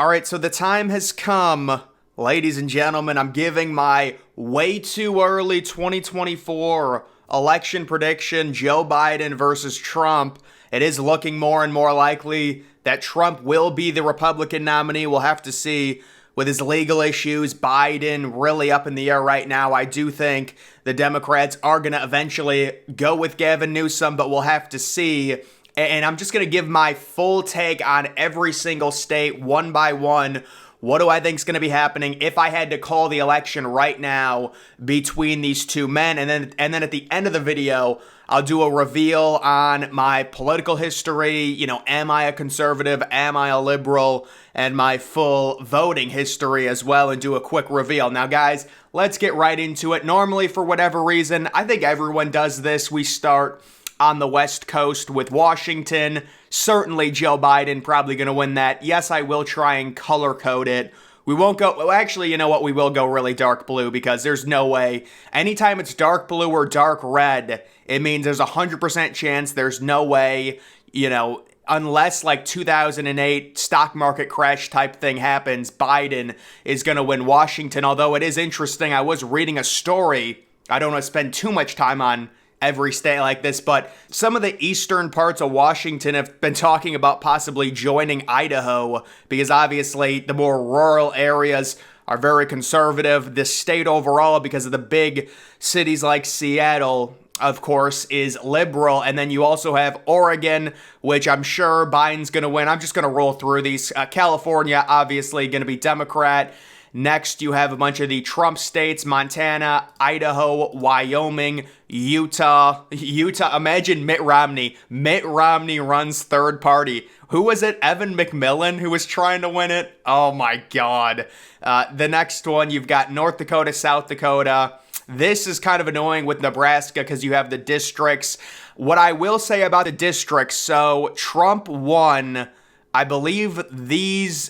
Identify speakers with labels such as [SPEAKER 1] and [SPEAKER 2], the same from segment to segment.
[SPEAKER 1] All right, so the time has come, ladies and gentlemen. I'm giving my way too early 2024 election prediction, Joe Biden versus Trump. It is looking more and more likely that Trump will be the Republican nominee. We'll have to see with his legal issues. Biden really up in the air right now. I do think the Democrats are going to eventually go with Gavin Newsom, but we'll have to see. And I'm just going to give my full take on every single state one by one. What do I think is going to be happening if I had to call the election right now between these two men? And then at the end of the video, I'll do a reveal on my political history. You know, am I a conservative? Am I a liberal? And my full voting history as well, and do a quick reveal. Now, guys, let's get right into it. Normally, for whatever reason, I think everyone does this. We start on the West Coast with Washington. Certainly Joe Biden probably going to win that. Yes, I will try and color code it. We won't go, well, actually, you know what? We will go really dark blue because there's no way. Anytime it's dark blue or dark red, it means there's a 100% chance there's no way, you know, unless like 2008 stock market crash type thing happens, Biden is going to win Washington. Although it is interesting, I was reading a story. I don't want to spend too much time on every state like this, but some of the eastern parts of Washington have been talking about possibly joining Idaho because obviously the more rural areas are very conservative. The state overall, because of the big cities like Seattle, of course, is liberal. And then you also have Oregon, which I'm sure Biden's going to win. I'm just going to roll through these. California, obviously, going to be Democrat. Next, you have a bunch of the Trump states: Montana, Idaho, Wyoming, Utah. Imagine Mitt Romney. Mitt Romney runs third party. Who was it? Evan McMillan who was trying to win it? Oh my God. The next one, you've got North Dakota, South Dakota. This is kind of annoying with Nebraska because you have the districts. What I will say about the districts, so Trump won, I believe, these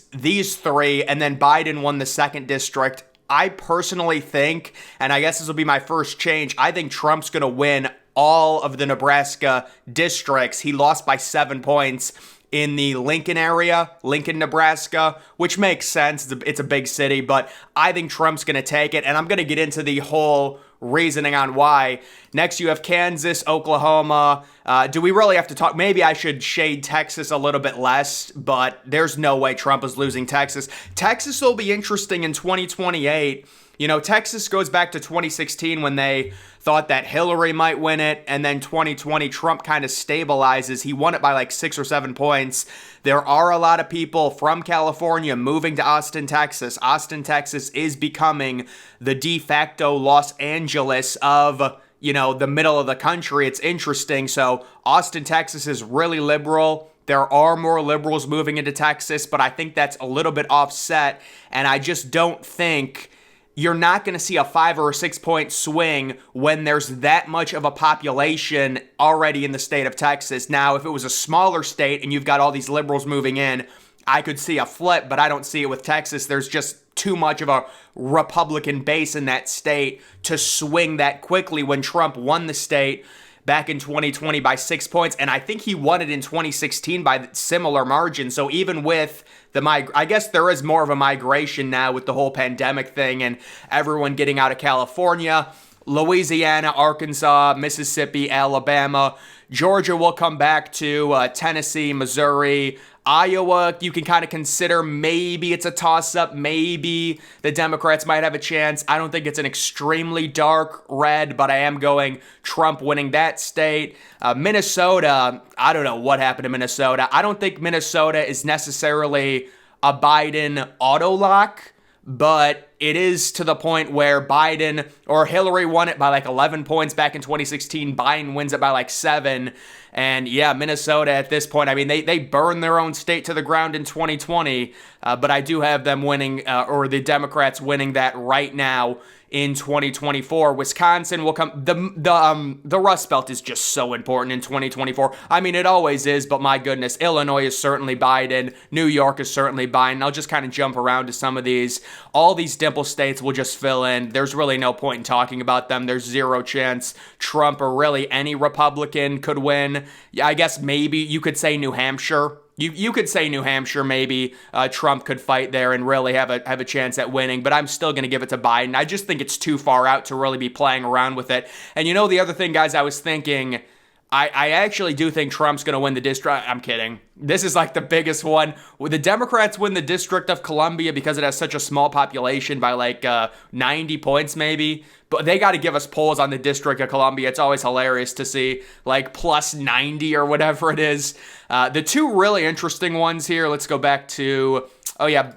[SPEAKER 1] three, and then Biden won the second district. I personally think, and I guess this will be my first change, I think Trump's going to win all of the Nebraska districts. He lost by 7 points in the Lincoln area, Lincoln, Nebraska, which makes sense. It's a big city, but I think Trump's going to take it, and I'm going to get into the whole reasoning on why. Next, you have Kansas, Oklahoma. Do we really have to talk? Maybe I should shade Texas a little bit less, but there's no way Trump is losing Texas. Texas will be interesting in 2028. You know, Texas goes back to 2016 when they thought that Hillary might win it, and then 2020, Trump kind of stabilizes. He won it by like 6 or 7 points. There are a lot of people from California moving to Austin, Texas. Austin, Texas is becoming the de facto Los Angeles of, you know, the middle of the country. It's interesting. So Austin, Texas is really liberal. There are more liberals moving into Texas, but I think that's a little bit offset, and I just don't think you're not going to see a 5 or 6 point swing when there's that much of a population already in the state of Texas. Now, if it was a smaller state and you've got all these liberals moving in, I could see a flip, but I don't see it with Texas. There's just too much of a Republican base in that state to swing that quickly when Trump won the state back in 2020 by 6 points, and I think he won it in 2016 by similar margin. So even with I guess there is more of a migration now with the whole pandemic thing and everyone getting out of California. Louisiana, Arkansas, Mississippi, Alabama, Georgia will come back to, Tennessee, Missouri, Iowa, you can kind of consider maybe it's a toss-up. Maybe the Democrats might have a chance. I don't think it's an extremely dark red, but I am going Trump winning that state. Minnesota, I don't know what happened to Minnesota. I don't think Minnesota is necessarily a Biden auto lock, but it is to the point where Biden or Hillary won it by like 11 points back in 2016. Biden wins it by like 7. And yeah, Minnesota at this point, I mean, they burned their own state to the ground in 2020, but I do have them winning, or the Democrats winning that right now in 2024. Wisconsin will come. The Rust Belt is just so important in 2024. I mean, it always is, but my goodness, Illinois is certainly Biden. New York is certainly Biden. I'll just kind of jump around to some of these. All these dimple states will just fill in. There's really no point in talking about them. There's zero chance Trump or really any Republican could win. I guess maybe you could say New Hampshire. You could say New Hampshire, maybe Trump could fight there and really have a chance at winning, but I'm still going to give it to Biden. I just think it's too far out to really be playing around with it. And the other thing, guys, I was thinking, I actually do think Trump's going to win the district. I'm kidding. This is like the biggest one. Would the Democrats win the District of Columbia because it has such a small population by like 90 points maybe? But they got to give us polls on the District of Columbia. It's always hilarious to see like plus 90 or whatever it is. The two really interesting ones here, let's go back to,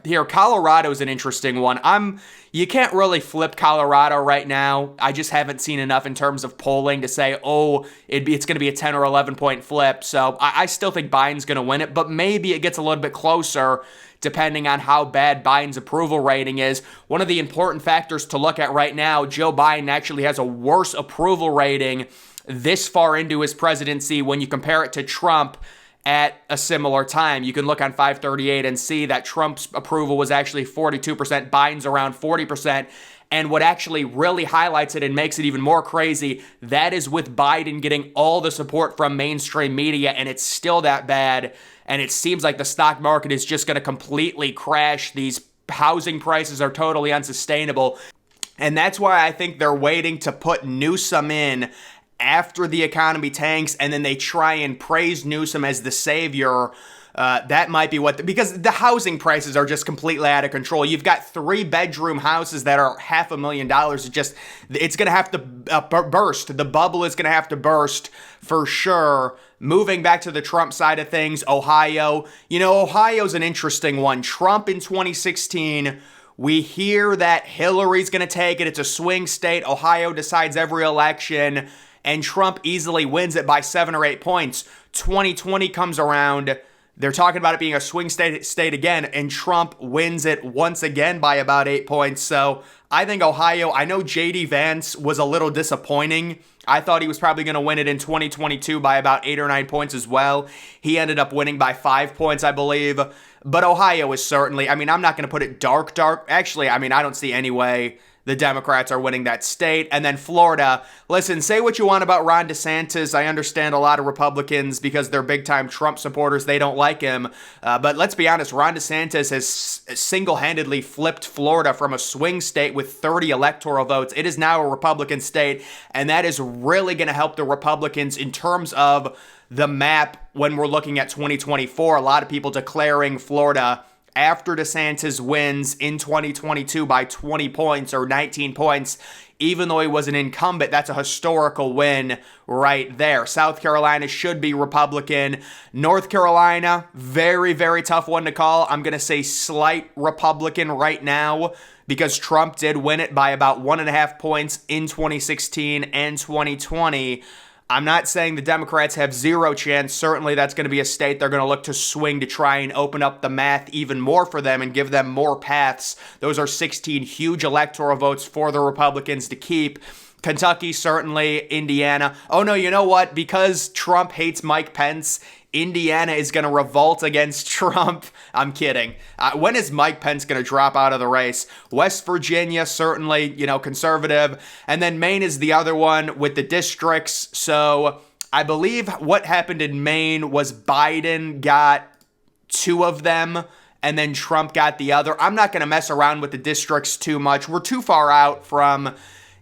[SPEAKER 1] here, Colorado is an interesting one. You can't really flip Colorado right now. I just haven't seen enough in terms of polling to say, it's going to be a 10 or 11 point flip. So I still think Biden's going to win it, but maybe it gets a little bit closer depending on how bad Biden's approval rating is. One of the important factors to look at right now, Joe Biden actually has a worse approval rating this far into his presidency when you compare it to Trump at a similar time. You can look on 538 and see that Trump's approval was actually 42%, Biden's around 40%. And what actually really highlights it and makes it even more crazy, that is with Biden getting all the support from mainstream media, and it's still that bad. And it seems like the stock market is just going to completely crash. These housing prices are totally unsustainable. And that's why I think they're waiting to put Newsom in after the economy tanks, and then they try and praise Newsom as the savior. That might be because the housing prices are just completely out of control. You've got 3-bedroom houses that are $500,000. It's going to have to burst. The bubble is going to have to burst for sure. Moving back to the Trump side of things, Ohio. Ohio's an interesting one. Trump in 2016, we hear that Hillary's going to take it. It's a swing state. Ohio decides every election, and Trump easily wins it by 7 or 8 points. 2020 comes around. They're talking about it being a swing state again, and Trump wins it once again by about 8 points. So I think Ohio, I know J.D. Vance was a little disappointing. I thought he was probably going to win it in 2022 by about 8 or 9 points as well. He ended up winning by 5 points, I believe. But Ohio is certainly, I'm not going to put it dark. Actually, I don't see any way the Democrats are winning that state. And then Florida, listen, say what you want about Ron DeSantis. I understand a lot of Republicans, because they're big-time Trump supporters, they don't like him. But let's be honest, Ron DeSantis has single-handedly flipped Florida from a swing state with 30 electoral votes. It is now a Republican state, and that is really going to help the Republicans in terms of the map when we're looking at 2024. A lot of people declaring Florida after DeSantis wins in 2022 by 20 points or 19 points, even though he was an incumbent, that's a historical win right there. South Carolina should be Republican. North Carolina, very, very tough one to call. I'm going to say slight Republican right now, because Trump did win it by about 1.5 points in 2016 and 2020. I'm not saying the Democrats have zero chance. Certainly that's going to be a state they're going to look to swing to try and open up the math even more for them and give them more paths. Those are 16 huge electoral votes for the Republicans to keep. Kentucky, certainly. Indiana. Oh no, you know what? Because Trump hates Mike Pence, Indiana is going to revolt against Trump. I'm kidding. When is Mike Pence going to drop out of the race? West Virginia, certainly, conservative. And then Maine is the other one with the districts. So I believe what happened in Maine was Biden got 2 of them, and then Trump got the other. I'm not going to mess around with the districts too much. We're too far out from,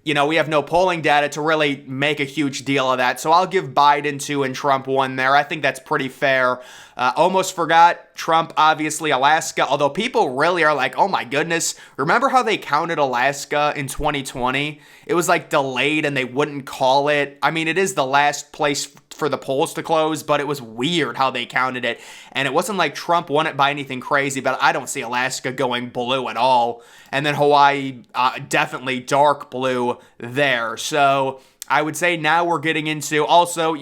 [SPEAKER 1] we have no polling data to really make a huge deal of that. So I'll give Biden 2 and Trump 1 there. I think that's pretty fair. Almost forgot Trump, obviously, Alaska. Although people really are like, oh my goodness. Remember how they counted Alaska in 2020? It was like delayed and they wouldn't call it. It is the last place for the polls to close, but it was weird how they counted it. And it wasn't like Trump won it by anything crazy, but I don't see Alaska going blue at all. And then Hawaii, definitely dark blue there. So I would say now we're getting into also,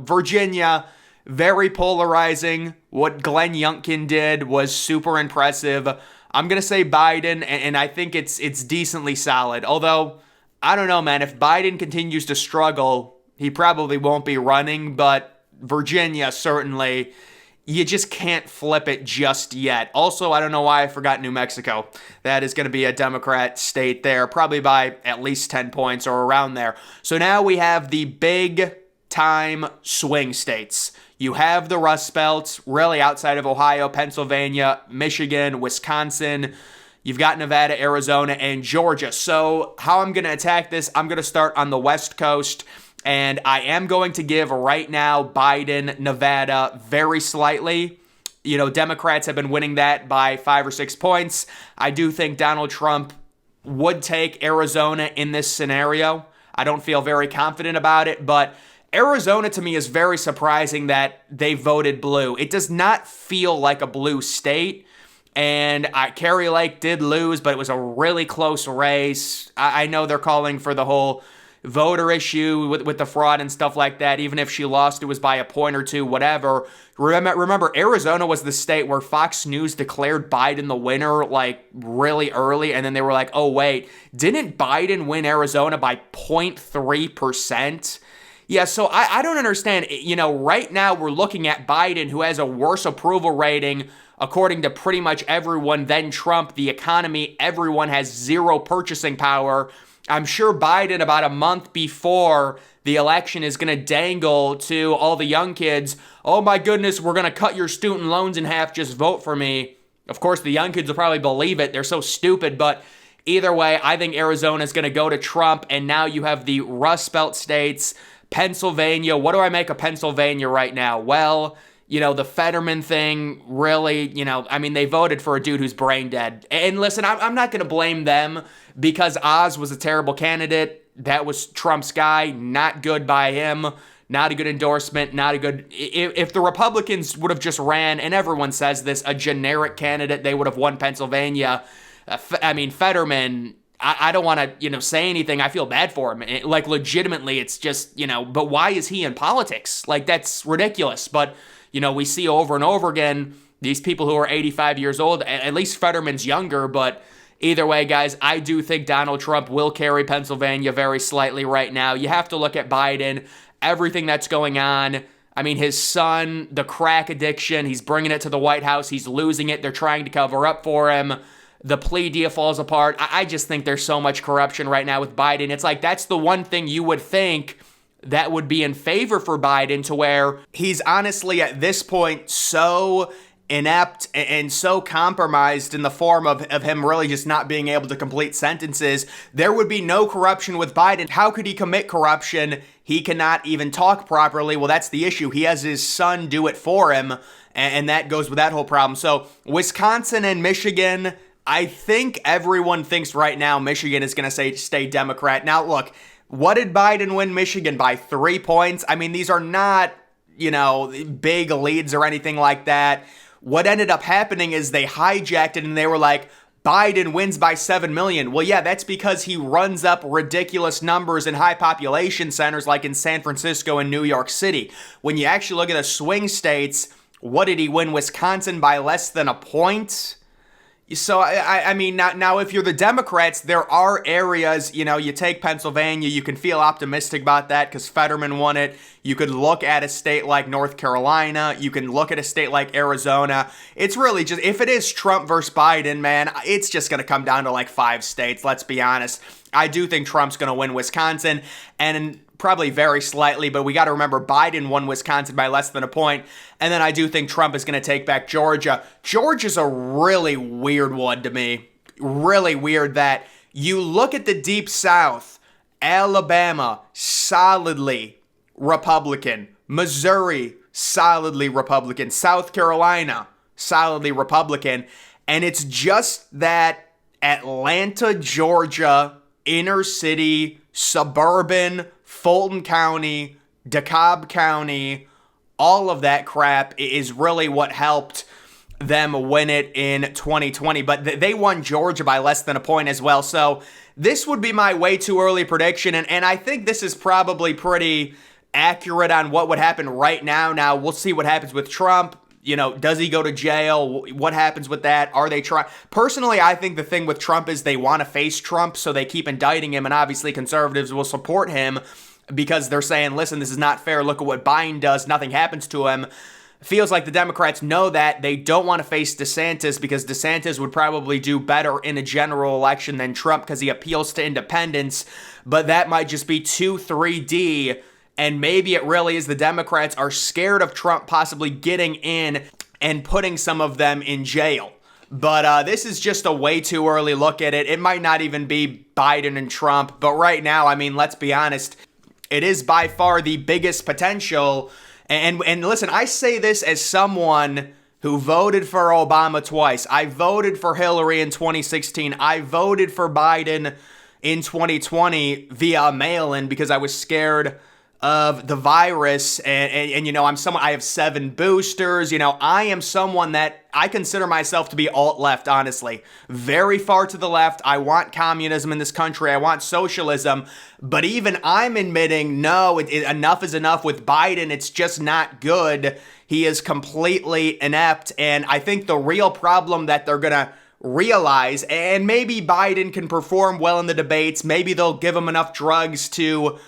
[SPEAKER 1] Virginia, very polarizing. What Glenn Youngkin did was super impressive. I'm going to say Biden, and I think it's decently solid. Although, I don't know, man, if Biden continues to struggle, he probably won't be running, but Virginia, certainly, you just can't flip it just yet. Also, I don't know why I forgot New Mexico. That is going to be a Democrat state there, probably by at least 10 points or around there. So now we have the big time swing states. You have the Rust Belts, really outside of Ohio, Pennsylvania, Michigan, Wisconsin. You've got Nevada, Arizona, and Georgia. So how I'm going to attack this, I'm going to start on the West Coast, and I am going to give right now Biden, Nevada, very slightly. You know, Democrats have been winning that by 5 or 6 points. I do think Donald Trump would take Arizona in this scenario. I don't feel very confident about it, but Arizona to me is very surprising that they voted blue. It does not feel like a blue state. And Carrie Lake did lose, but it was a really close race. I know they're calling for the whole voter issue with the fraud and stuff like that. Even if she lost, it was by a point or two, whatever. Remember, Arizona was the state where Fox News declared Biden the winner, like, really early. And then they were like, oh, wait, didn't Biden win Arizona by 0.3%? Yeah, so I don't understand. You know, right now we're looking at Biden, who has a worse approval rating according to pretty much everyone than Trump. The economy, everyone has zero purchasing power. I'm sure Biden, about a month before the election, is going to dangle to all the young kids, oh my goodness, we're going to cut your student loans in half, just vote for me. Of course, the young kids will probably believe it. They're so stupid, but either way, I think Arizona is going to go to Trump, and now you have the Rust Belt states, Pennsylvania. What do I make of Pennsylvania right now? Well, you know, the Fetterman thing, really, you know, I mean, they voted for a dude who's brain dead. And listen, I'm not going to blame them because Oz was a terrible candidate. That was Trump's guy. Not good by him. Not a good endorsement. Not a good... If the Republicans would have just ran, and everyone says this, a generic candidate, they would have won Pennsylvania. I mean, Fetterman... I don't want to, you know, say anything. I feel bad for him. Like, legitimately, it's just, you know, but why is he in politics? Like, that's ridiculous. But, you know, we see over and over again these people who are 85 years old. At least Fetterman's younger. But either way, guys, I do think Donald Trump will carry Pennsylvania very slightly right now. You have to look at Biden, everything that's going on. I mean, his son, the crack addiction, he's bringing it to the White House. He's losing it. They're trying to cover up for him. The plea deal falls apart. I just think there's so much corruption right now with Biden. It's like that's the one thing you would think that would be in favor for Biden, to where he's honestly at this point so inept and so compromised in the form of him really just not being able to complete sentences. There would be no corruption with Biden. How could he commit corruption? He cannot even talk properly. Well, that's the issue. He has his son do it for him, and that goes with that whole problem. So Wisconsin and Michigan, I think everyone thinks right now Michigan is going to stay Democrat. Now, look, what did Biden win Michigan by? 3 points? I mean, these are not, you know, big leads or anything like that. What ended up happening is they hijacked it and they were like, Biden wins by 7 million. Well, yeah, that's because he runs up ridiculous numbers in high population centers like in San Francisco and New York City. When you actually look at the swing states, what did he win Wisconsin by? Less than a point? So, I mean, now if you're the Democrats, there are areas, you know, you take Pennsylvania, you can feel optimistic about that because Fetterman won it. You could look at a state like North Carolina. You can look at a state like Arizona. It's really just, if it is Trump versus Biden, man, it's just going to come down to like 5 states, let's be honest. I do think Trump's going to win Wisconsin, and probably very slightly, but we got to remember Biden won Wisconsin by less than a point. And then I do think Trump is going to take back Georgia. Georgia's a really weird one to me. Really weird that you look at the Deep South, Alabama, solidly Republican. Missouri, solidly Republican. South Carolina, solidly Republican. And it's just that Atlanta, Georgia, inner city, suburban, Fulton County, DeKalb County, all of that crap is really what helped them win it in 2020. But they won Georgia by less than a point as well. So this would be my way too early prediction. And I think this is probably pretty accurate on what would happen right now. Now, we'll see what happens with Trump. You know, does he go to jail? What happens with that? Are they trying? Personally, I think the thing with Trump is they want to face Trump, so they keep indicting him, and obviously conservatives will support him because they're saying, listen, this is not fair. Look at what Biden does. Nothing happens to him. Feels like the Democrats know that. They don't want to face DeSantis because DeSantis would probably do better in a general election than Trump because he appeals to independents, but that might just be too 3D. And maybe it really is the Democrats are scared of Trump possibly getting in and putting some of them in jail. But this is just a way too early look at it. It might not even be Biden and Trump. But right now, I mean, let's be honest, it is by far the biggest potential. And listen, I say this as someone who voted for Obama twice. I voted for Hillary in 2016. I voted for Biden in 2020 via mail-in because I was scared of the virus, and you know, I have 7 boosters. You know, I am someone that I consider myself to be alt-left, honestly. Very far to the left. I want communism in this country. I want socialism. But even I'm admitting, no, enough is enough with Biden. It's just not good. He is completely inept. And I think the real problem that they're going to realize, and maybe Biden can perform well in the debates, maybe they'll give him enough drugs to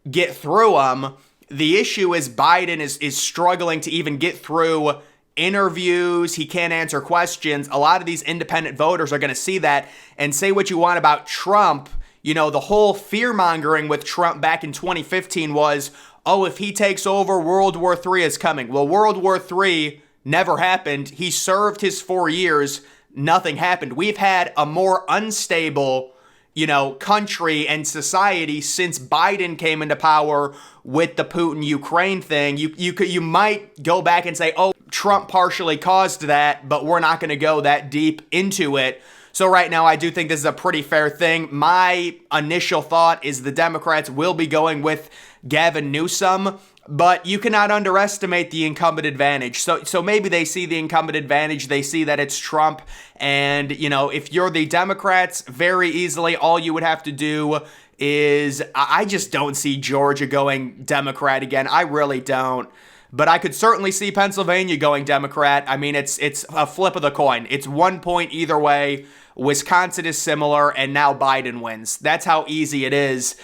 [SPEAKER 1] get through them. The issue is Biden is struggling to even get through interviews. He can't answer questions. A lot of these independent voters are going to see that, and say what you want about Trump. You know, the whole fear-mongering with Trump back in 2015 was, oh, if he takes over, World War III is coming. Well, World War III never happened. He served his 4 years. Nothing happened. We've had a more unstable, you know, country and society since Biden came into power with the Putin-Ukraine thing. You might go back and say, oh, Trump partially caused that, but we're not going to go that deep into it. So right now, I do think this is a pretty fair thing. My initial thought is the Democrats will be going with Gavin Newsom, but you cannot underestimate the incumbent advantage. So maybe they see the incumbent advantage. They see that it's Trump. And, you know, if you're the Democrats, very easily, all you would have to do is, I just don't see Georgia going Democrat again. I really don't. But I could certainly see Pennsylvania going Democrat. I mean, it's a flip of the coin. It's 1 point either way. Wisconsin is similar, and now Biden wins. That's how easy it is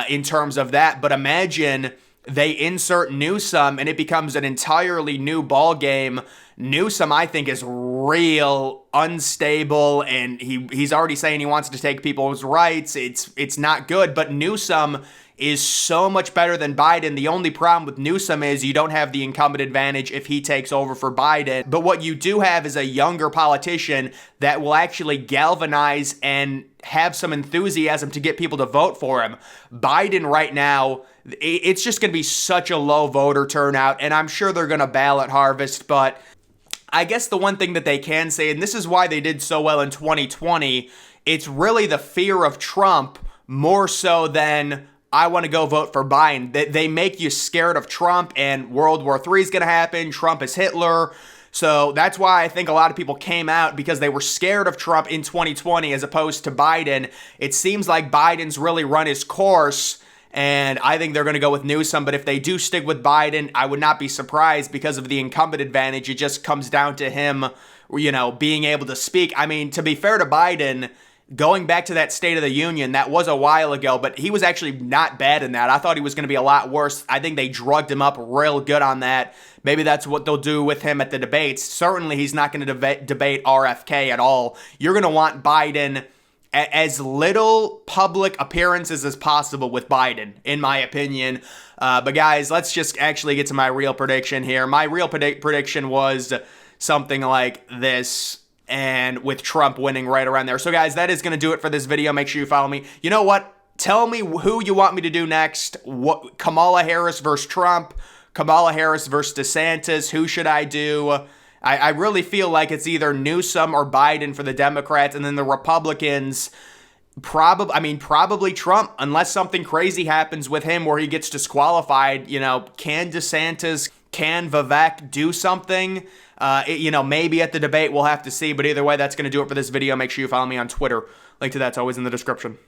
[SPEAKER 1] in terms of that. But imagine they insert Newsom, and it becomes an entirely new ball game. Newsom, I think, is real unstable, and he's already saying he wants to take people's rights. It's not good, but Newsom is so much better than Biden. The only problem with Newsom is you don't have the incumbent advantage if he takes over for Biden. But what you do have is a younger politician that will actually galvanize and have some enthusiasm to get people to vote for him. Biden right now, it's just going to be such a low voter turnout, and I'm sure they're going to ballot harvest, but I guess the one thing that they can say, and this is why they did so well in 2020, it's really the fear of Trump more so than I want to go vote for Biden. They make you scared of Trump, and World War III is going to happen. Trump is Hitler. So that's why I think a lot of people came out, because they were scared of Trump in 2020 as opposed to Biden. It seems like Biden's really run his course, and I think they're going to go with Newsom. But if they do stick with Biden, I would not be surprised because of the incumbent advantage. It just comes down to him, you know, being able to speak. I mean, to be fair to Biden, going back to that State of the Union, that was a while ago, but he was actually not bad in that. I thought he was going to be a lot worse. I think they drugged him up real good on that. Maybe that's what they'll do with him at the debates. Certainly, he's not going to debate RFK at all. You're going to want Biden, as little public appearances as possible with Biden, in my opinion. But guys, let's just actually get to my real prediction here. My real prediction was something like this, and with Trump winning right around there. So guys, that is going to do it for this video. Make sure you follow me. You know what? Tell me who you want me to do next. What, Kamala Harris versus Trump? Kamala Harris versus DeSantis? Who should I do? I really feel like it's either Newsom or Biden for the Democrats, and then the Republicans, probably Trump, unless something crazy happens with him where he gets disqualified. You know, can DeSantis, can Vivek do something? You know, maybe at the debate, we'll have to see. But either way, that's going to do it for this video. Make sure you follow me on Twitter. Link to that's always in the description.